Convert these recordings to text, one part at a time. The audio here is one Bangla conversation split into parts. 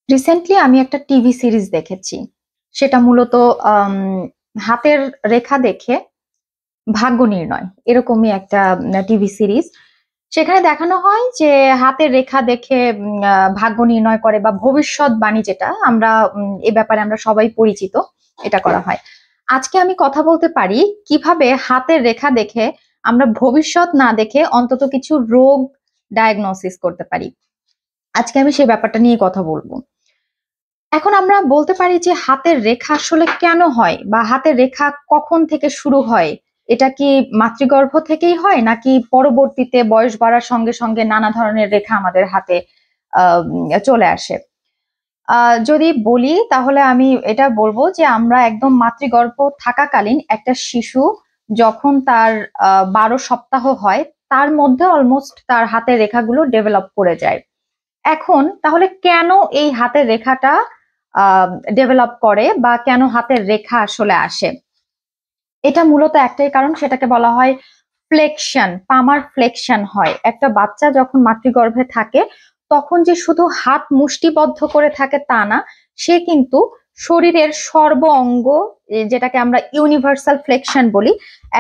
রিসেন্টলি আমি একটা টিভি সিরিজ দেখেছি। সেটা মূলত আম হাতের রেখা দেখে ভাগ্য নির্ণয় এরকমই একটা টিভি সিরিজ। সেখানে দেখানো হয় যে হাতের রেখা দেখে ভাগ্য নির্ণয় করে বা ভবিষ্যৎবাণী, যেটা আমরা এ ব্যাপারে আমরা সবাই পরিচিত, এটা করা হয়। আজকে আমি কথা বলতে পারি কিভাবে হাতের রেখা দেখে আমরা ভবিষ্যৎ না দেখে অন্তত কিছু রোগ ডায়াগনোসিস করতে পারি। আজকে আমি সেই ব্যাপারটা নিয়ে কথা বলবো। এখন আমরা বলতে পারি যে হাতের রেখা আসলে কেন হয় বা হাতের রেখা কখন থেকে শুরু হয়। এটা কি মাতৃগর্ভ থেকেই হয়, নাকি পরবর্তীতে বয়স বাড়ার সঙ্গে সঙ্গে নানা ধরনের রেখা আমাদের হাতে চলে আসে? যদি বলি তাহলে আমি এটা বলবো যে আমরা একদম মাতৃগর্ভ থাকাকালীন একটা শিশু যখন তার 12 সপ্তাহ হয়, তার মধ্যে অলমোস্ট তার হাতের রেখাগুলো ডেভেলপ করে যায়। এখন তাহলে কেন এই হাতের রেখাটা ডেভেলপ করে বা কেন হাতের রেখা আসলে আসে? এটা মূলত একটাই কারণ, সেটাকে বলা হয় ফ্লেকশন, পামার ফ্লেকশন হয়। একটা বাচ্চা যখন মাতৃগর্ভে থাকে তখন যে শুধু হাত মুষ্টিবদ্ধ করে থাকে তা না, সে কিন্তু শরীরের সর্ব অঙ্গ, যেটাকে আমরা ইউনিভার্সাল ফ্লেকশন বলি,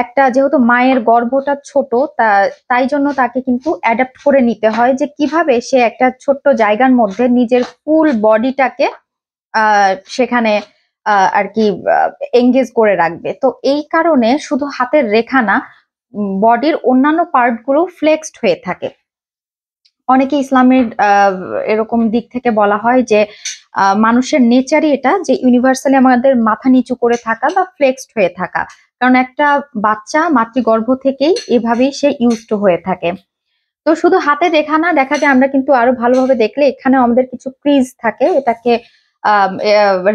একটা যেহেতু মায়ের গর্ভটা ছোট, তাই জন্য তাকে কিন্তু অ্যাডাপ্ট করে নিতে হয় যে কিভাবে সে একটা ছোট্ট জায়গার মধ্যে নিজের ফুল বডিটাকে সেখানে আর কি এঙ্গেজ করে রাখবে। তো এই কারণে শুধু হাতের রেখা না, বডির অন্যান্য পার্ট গুলো ফ্লেক্সড হয়ে থাকে। অনেকে ইসলামের এরকম দিক থেকে বলা হয় যে মানুষের নেচারই এটা, যে ইউনিভার্সালি আমাদের মাথা নিচু করে থাকা বা ফ্লেক্সড হয়ে থাকা। কারণ একটা বাচ্চা মাতৃগর্ভ থেকেই এভাবেই সে ইউজড হয়ে থাকে। তো শুধু হাতের রেখা না, দেখা যায় আমরা কিন্তু আরো ভালোভাবে দেখলে এখানে আমাদের কিছু ক্রিজ থাকে, এটাকে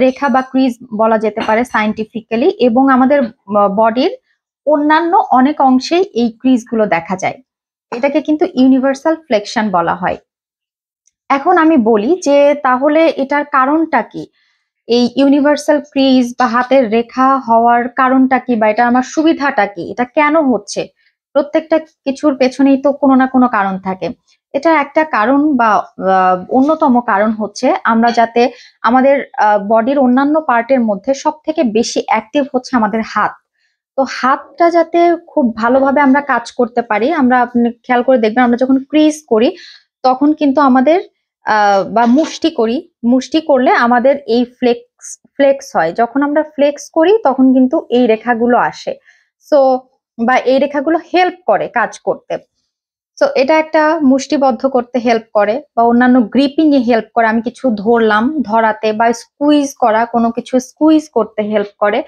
রেখা বা ক্রিজ বলা যেতে পারে সায়েন্টিফিক্যালি, এবং আমাদের বডির অন্যান্য অনেক অংশেই এই ক্রিজ গুলো দেখা যায়। এটাকে কিন্তু ইউনিভার্সাল ফ্লেকশন বলা হয়। এখন আমি বলি যে তাহলে এটার কারণটা কি, এই ইউনিভার্সাল ক্রিজ বা হাতের রেখা হওয়ার কারণটা কি, বা এটা আমার সুবিধাটা কি, এটা কেন হচ্ছে? প্রত্যেকটা কিছুর পেছনেই তো কোনো না কোনো কারণ থাকে। এটা একটা কারণ বা অন্যতম কারণ হচ্ছে আমরা যাতে আমাদের বডির অন্যান্য পার্টের মধ্যে সব থেকে বেশি অ্যাক্টিভ হচ্ছে আমাদের হাত। তো হাতটা যাতে খুব ভালোভাবে আমরা কাজ করতে পারি, আমরা আপনি খেয়াল করে দেখবেন আমরা যখন ক্রিজ করি তখন কিন্তু আমাদের বা মুষ্টি করি, মুষ্টি করলে আমাদের এই ফ্লেক্স ফ্লেক্স হয়। যখন আমরা ফ্লেক্স করি তখন কিন্তু এই রেখাগুলো আসে। সো বা এই রেখাগুলো হেল্প করে কাজ করতে। সো এটা একটা মুষ্টিবদ্ধ করতে হেল্প করে বা অন্যান্য গ্রিপিং এ হেল্প করে। আমি কিছু ধরলাম, ধরাতে বা স্কুইজ করা, কোনো কিছু স্কুইজ করতে হেল্প করে।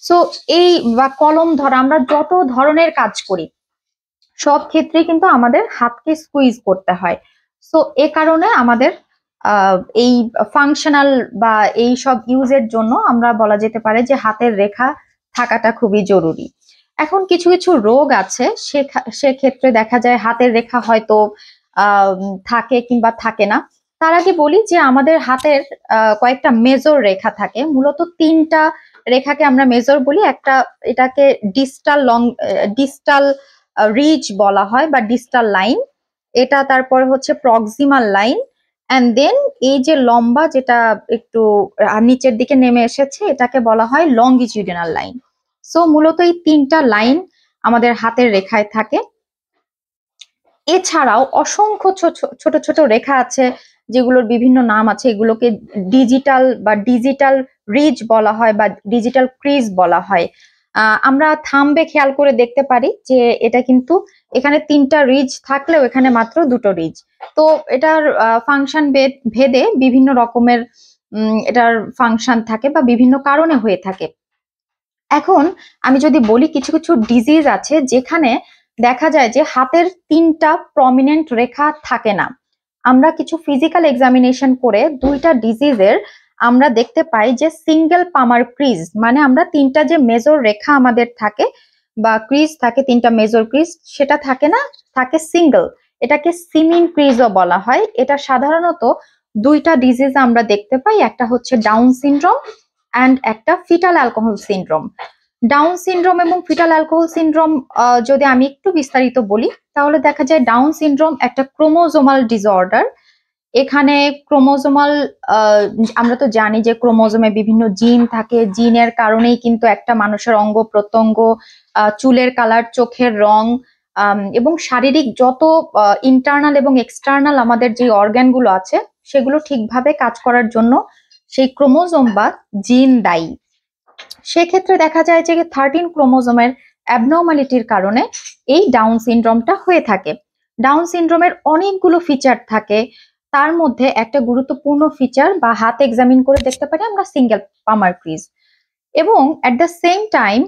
সো এই বা কলম ধরা, আমরা যত ধরনের কাজ করি সব ক্ষেত্রে কিন্তু আমাদের হাতকে স্কুইজ করতে হয়। সো এ কারণে আমাদের এই ফাংশনাল বা এই সব ইউজের জন্য আমরা বলা যেতে পারে যে হাতের রেখা থাকাটা খুবই জরুরি। এখন কিছু কিছু রোগ আছে, সেক্ষেত্রে দেখা যায় হাতের রেখা হয়তো থাকে কিংবা থাকে না। তার আগে বলি যে আমাদের হাতের কয়েকটা মেজর রেখা থাকে, মূলত তিনটা রেখাকে আমরা মেজর বলি। একটা, এটাকে ডিস্টাল রিজ বলা হয় বা ডিস্টাল লাইন, এটা তারপর হচ্ছে প্রক্সিমাল লাইন, অ্যান্ড দেন এই যে লম্বা যেটা একটু নিচের দিকে নেমে এসেছে এটাকে বলা হয় লঙ্গিটিউডিনাল লাইন। সো মূলত এই তিনটা লাইন আমাদের হাতের রেখায় থাকে। এছাড়াও অসংখ্য ছোট ছোট রেখা আছে যেগুলোর বিভিন্ন নাম আছে, এগুলোকে ডিজিটাল রিজ বলা হয় বা ডিজিটাল ক্রিজ বলা হয়। আমরা থাম্বে খেয়াল করে দেখতে পারি যে এটা কিন্তু এখানে তিনটা রিজ থাকলেও এখানে মাত্র দুটো রিজ। তো এটার ফাংশন ভেদে বিভিন্ন রকমের এটার ফাংশন থাকে বা বিভিন্ন কারণে হয়ে থাকে। এখন আমি যদি বলি কিছু কিছু ডিজিজ আছে যেখানে দেখা যায় যে হাতের তিনটা প্রমিনেন্ট রেখা থাকে না। আমরা কিছু ফিজিক্যাল এক্সামিনেশন করে দুইটা ডিজিজের আমরা দেখতে পাই যে সিঙ্গেল পামার ক্রিজ, মানে আমরা তিনটা যে মেজর রেখা আমাদের থাকে বা ক্রিজ থাকে, তিনটা মেজর ক্রিজ, সেটা থাকে না, থাকে সিঙ্গেল। এটাকে সিমিন ক্রিজও বলা হয়। এটা সাধারণত দুইটা ডিজিজ আমরা দেখতে পাই, একটা হচ্ছে ডাউন সিনড্রোম অ্যান্ড একটা fetal alcohol syndrome. Down syndrome এবং ফিটাল অ্যালকোহল সিনড্রোম যদি আমি একটু বিস্তারিত বলি তাহলে দেখা যায় ডাউন সিনড্রোম একটা ক্রোমোজোমাল ডিসঅর্ডার। এখানে ক্রোমোজোমাল, আমরা তো জানি যে ক্রোমোজোমে বিভিন্ন জিন থাকে, জিনের কারণেই কিন্তু একটা মানুষের অঙ্গ প্রত্যঙ্গ, চুলের কালার, চোখের রং, এবং শারীরিক যত ইন্টারনাল এবং এক্সটার্নাল আমাদের যে অর্গানগুলো আছে সেগুলো ঠিকভাবে কাজ করার জন্য সেই ক্রোমোজোম বা জিন দায়ী। সেক্ষেত্রে দেখা যায় যে 13 ক্রোমোজোমের অ্যাবনর্মালিটির কারণে এই ডাউন সিনড্রোমটা হয়ে থাকে। ডাউন সিনড্রোমের অনেকগুলো ফিচার থাকে, তার মধ্যে একটা গুরুত্বপূর্ণ ফিচার বা হাত এক্সামিন করে দেখতে পারি আমরা সিঙ্গেল পামার ক্রিজ। এবং অ্যাট দ্য সেম টাইম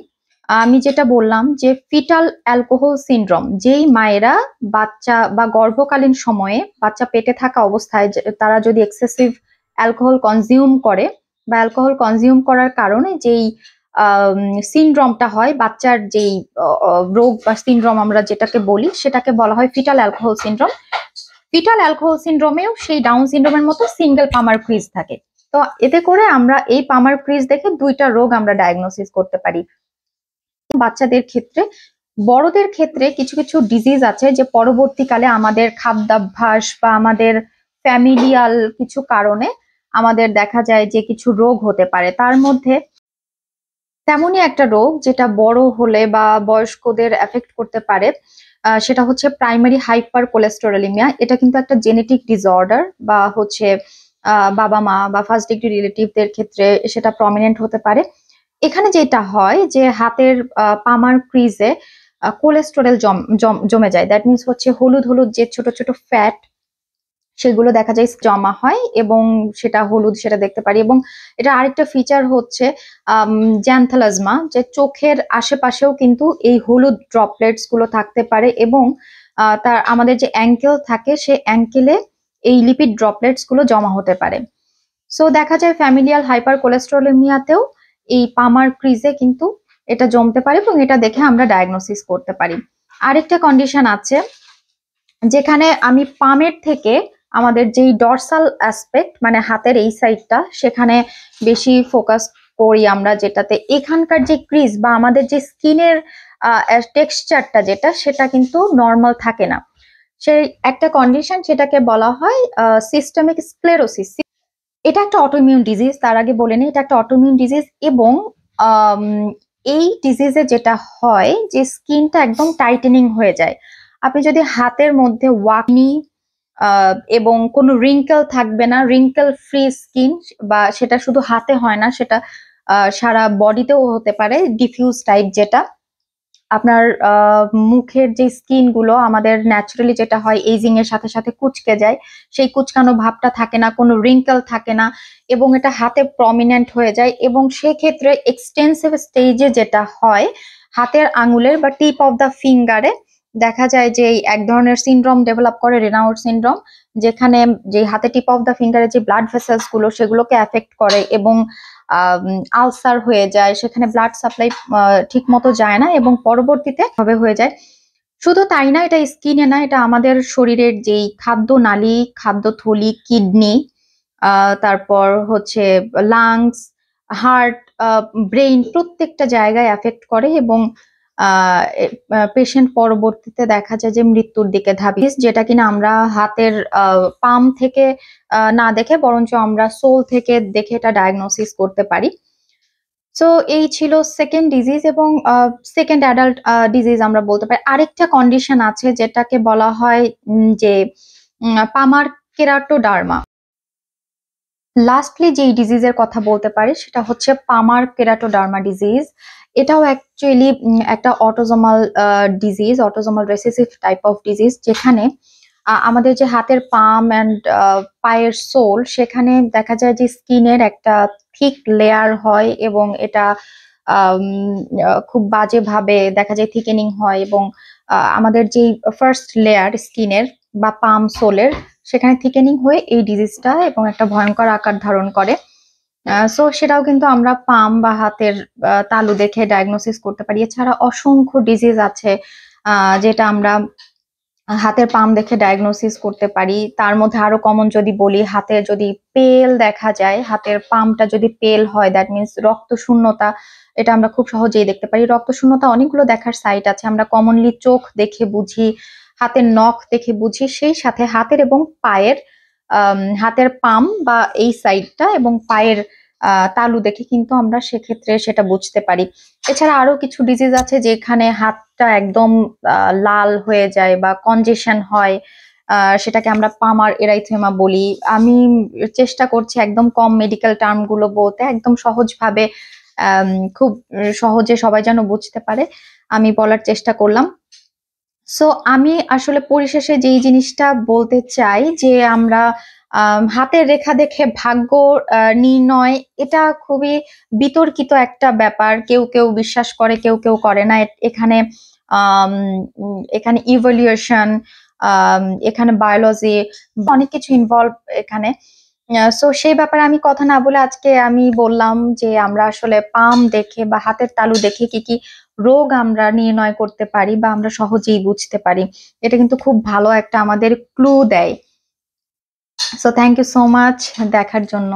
আমি যেটা বললাম যে ফিটাল অ্যালকোহল সিনড্রোম, যেই মায়েরা বাচ্চা বা গর্ভকালীন সময়ে বাচ্চা পেটে থাকা অবস্থায় তারা যদি এক্সেসিভ অ্যালকোহল কনজিউম করে বা অ্যালকোহল কনজিউম করার কারণে যেই সিনড্রোমটা হয়, বাচ্চার যেই রোগ বা সিনড্রোম আমরা যেটাকে বলি সেটাকে বলা হয় fetal alcohol syndrome. Fetal alcohol সিনড্রোমেও সেই ডাউন সিনড্রোমের মতো সিঙ্গেল পামার ক্রিজ থাকে। তো এতে করে আমরা এই পামার ক্রিজ দেখে দুইটা রোগ আমরা ডায়াগনোসিস করতে পারি। বাচ্চাদের ক্ষেত্রে, বড়দের ক্ষেত্রে কিছু কিছু ডিজিজ আছে যে পরবর্তীকালে আমাদের খাদ্যাভ্যাস বা আমাদের ফ্যামিলিয়াল কিছু কারণে আমাদের দেখা যায় যে কিছু রোগ হতে পারে। তার মধ্যে তেমনই একটা রোগ যেটা বড় হলে বা বয়স্কদের এফেক্ট করতে পারে, সেটা হচ্ছে প্রাইমারি হাইপার কোলেস্টেরোলিমিয়া। এটা কিন্তু একটা জেনেটিক ডিসঅর্ডার, বা হচ্ছে বাবা মা বা ফার্স্ট ডিগ্রি রিলেটিভদের ক্ষেত্রে সেটা প্রমিনেন্ট হতে পারে। এখানে যেটা হয় যে হাতের পামার ক্রিজে কোলেস্টেরল জমে যায়। দ্যাট মিনস হচ্ছে হলুদ হলুদ যে ছোট ছোট ফ্যাট, সেগুলো দেখা যায় জমা হয় এবং সেটা হলুদ, সেটা দেখতে পারি। এবং এটা আরেকটা ফিচার হচ্ছে জ্যান্থালাজমা, যে চোখের আশেপাশেও কিন্তু এই হলুদ ড্রপলেটস গুলো থাকতে পারে এবং তার আমাদের যে অ্যাঙ্কেল থাকে সেই অ্যাঙ্কেলে এই লিপিড ড্রপলেটস গুলো জমা হতে পারে। সো দেখা যায় ফ্যামিলিয়াল হাইপার কোলেস্টেরোলেমিয়াতেও এই পামার ক্রিজে কিন্তু এটা জমতে পারে এবং এটা দেখে আমরা ডায়াগনোসিস করতে পারি। আরেকটা কন্ডিশন আছে যেখানে আমি পামের থেকে আমাদের যেই ডরসাল অ্যাসপেক্ট মানে হাতের এই সাইডটা সেখানে বেশি ফোকাস করি আমরা, যেটাতে এখানকার যে ক্রিজ বা আমাদের যে স্কিনের টেক্সচারটা যেটা সেটা কিন্তু নর্মাল থাকে না। সেই একটা কন্ডিশন, সেটাকে বলা হয় সিস্টেমিক স্ক্লেরোসিস। এটা একটা অটোইমিউন ডিজিজ, তার আগে বলে নিই এটা একটা অটোইমিউন ডিজিজ। এবং আম, এই ডিজিজে যেটা হয় যে স্কিনটা একদম টাইটেনিং হয়ে যায়। আপনি যদি হাতের মধ্যে ওয়াকনি এবং কোনো রিঙ্কেল থাকবে না, রিঙ্কেল ফ্রি স্কিন, বা সেটা শুধু হাতে হয় না, সেটা সারা বডিতেও হতে পারে, ডিফিউজ টাইপ, যেটা আপনার মুখের যে স্কিন গুলো আমাদের ন্যাচারালি যেটা হয় এজিং এর সাথে সাথে কুচকে যায়, সেই কুচকানো ভাবটা থাকে না, কোনো রিঙ্কেল থাকে না এবং এটা হাতে প্রমিনেন্ট হয়ে যায়। এবং সেক্ষেত্রে এক্সটেন্সিভ স্টেজে যেটা হয় হাতের আঙুলের বা টিপ অফ দ্য ফিঙ্গারে দেখা যায় যে এক ধরনের সিনড্রোম ডেভেলপ করে, রেনাউড সিনড্রোম, যেখানে যে হাতে টিপ অফ দ্য ফিঙ্গারে যে ব্লাড ভেসেলস গুলো সেগুলোকে এফেক্ট করে এবং আলসার হয়ে যায়, সেখানে ব্লাড সাপ্লাই ঠিক মতো যায় না এবং পরবর্তীতে ভাবে হয়ে যায়। শুধু তাই না, এটা স্কিনে না, এটা আমাদের শরীরের যেই খাদ্য নালী, খাদ্যথলি, কিডনি, তারপর হচ্ছে লাংস, হার্ট, ব্রেইন, প্রত্যেকটা জায়গায় এফেক্ট করে এবং পেশেন্ট পরবর্তীতে দেখা যায় যে মৃত্যুর দিকে ধাবি, যেটা কিনা আমরা হাতের পাম থেকে না দেখে বরঞ্চ আমরা সোল থেকে দেখে এটা ডায়াগনোসিস করতে পারি। সো এই ছিল সেকেন্ড ডিজিজ এবং সেকেন্ড অ্যাডাল্ট ডিজিজ আমরা বলতে পারি। আরেকটা কন্ডিশন আছে যেটাকে বলা হয় যে পামার কেরাটোডার্মা। লাস্টলি যেই ডিজিজের কথা বলতে পারি সেটা হচ্ছে পামার কেরাটোডার্মা ডিজিজ। এটাও অ্যাকচুয়ালি একটা autosomal disease, autosomal recessive type of disease, যেখানে আমাদের যে হাতের পাম অ্যান্ড পায়ের সোল সেখানে দেখা যায় যে স্কিনের একটা থিক লেয়ার হয় এবং এটা খুব বাজেভাবে দেখা যায় থিকেনিং হয় এবং আমাদের যেই ফার্স্ট লেয়ার স্কিনের বা পাম সোলের সেখানে থিকেনিং হয়ে এই ডিজিজটা এবং একটা ভয়ঙ্কর আকার ধারণ করে। সো সেটাও কিন্তু আমরা পাম বা হাতের তালু দেখে ডায়াগনোসিস করতে পারি। এছাড়া অসংখ্য ডিজিজ আছে যেটা আমরা হাতের পাম দেখে ডায়াগনোসিস করতে পারি। তার মধ্যে আরো কমন যদি বলি, হাতে যদি পেল দেখা যায়, হাতের পামটা যদি পেল হয় দ্যাট মিনস রক্ত শূন্যতা, এটা আমরা খুব সহজেই দেখতে পারি। রক্ত শূন্যতা অনেকগুলো দেখার সাইট আছে, আমরা কমনলি চোখ দেখে বুঝি, হাতের নখ দেখে বুঝি, সেই সাথে হাতের এবং পায়ের হাতের পাম বা এই সাইডটা এবং পায়ের তালু দেখে কিন্তু আমরা সেক্ষেত্রে সেটা বুঝতে পারি। এছাড়া আরো কিছু ডিজিজ আছে যেখানে হাতটা একদম লাল হয়ে যায় বা কনজেশন হয়, সেটাকে আমরা পামার এরাইথেমা বলি। আমি চেষ্টা করছি একদম কম মেডিকেল টার্ম গুলো বলতে, একদম সহজভাবে খুব সহজে সবাই যেন বুঝতে পারে আমি বলার চেষ্টা করলাম। সো আমি আসলে পরিশেষে যেই জিনিসটা বলতে চাই যে আমরা হাতের রেখা দেখে ভাগ্য নির্ণয়, এটা খুবই বিতর্কিত একটা ব্যাপার। কেউ কেউ বিশ্বাস করে, কেউ কেউ করে না। এখানে এখানে ইভলিউশন, এখানে বায়োলজি, অনেক কিছু ইনভলভ এখানে। সো সেই ব্যাপারে আমি কথা না বলে আজকে আমি বললাম যে আমরা আসলে পাম দেখে বা হাতের তালু দেখে কি কি রোগ আমরা নির্ণয় করতে পারি বা আমরা সহজেই বুঝতে পারি। এটা কিন্তু খুব ভালো একটা আমাদের ক্লু দেয়। So thank you so much দেখার জন্য।